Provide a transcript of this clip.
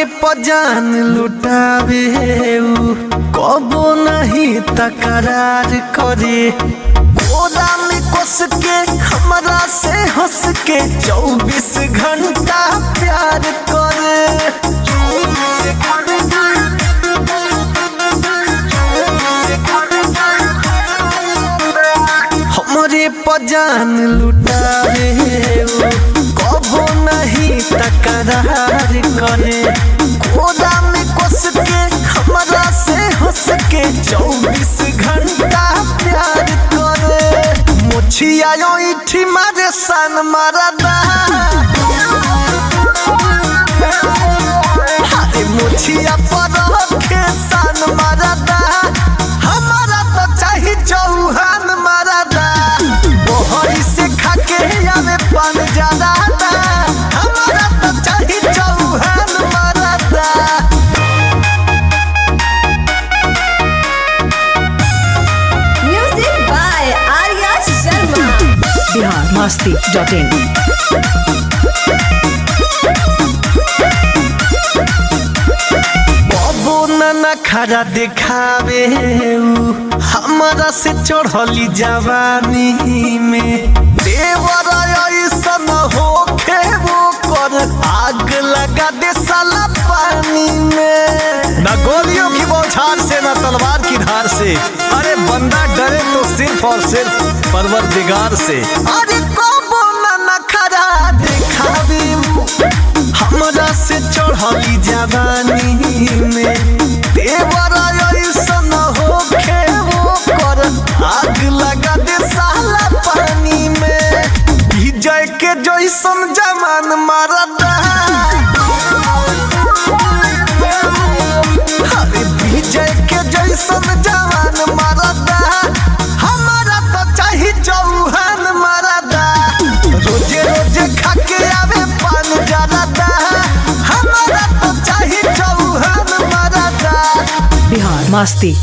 पजान लुटावे कबो नहीं तकरार करे। गोदा में कस के हमरा से हंस के 24 घंटा प्यार करे। हमरे पजान लुटावे कबो नहीं तकरार करे। गोदा में कस के हमरा से हंस के 24 घंटा प्यार करे। मुछिया इठी मारे सन मारदा, अरे मुछिया पर रखे सन मारदा। हमारा तो चाही चौहान मारदा, बोहरी से खाके आवे पान ज्यादा। हमारा तो चाही चौहान मारदा। Music by Arya Sharma. biharmasti.in बबो नाना खड़ा दिखावे हमारा से चढ़ली जवानी में। देवर ऐसन होखे वो कर आग लगा दे साला पानी में। न गोलियों की बौछार से न तलवार की धार से, अरे बंदा डरे तो सिर्फ और सिर्फ परवरदिगार से। अरे कबो नाना खड़ा दिखावे हमरा से चढ़ली जवानी में। देवर ऐसन होखे वो कर आग लगा दे साला पानी में। विजय के जैसन जवान मारदा, अरे विजय के जैसन जवान मारदा। हमारा तो चाही चौहान मारदा, रोजे रोजे खाके आवे पान जरदा। हमारा तो चाही चौहान मारदा। biharmasti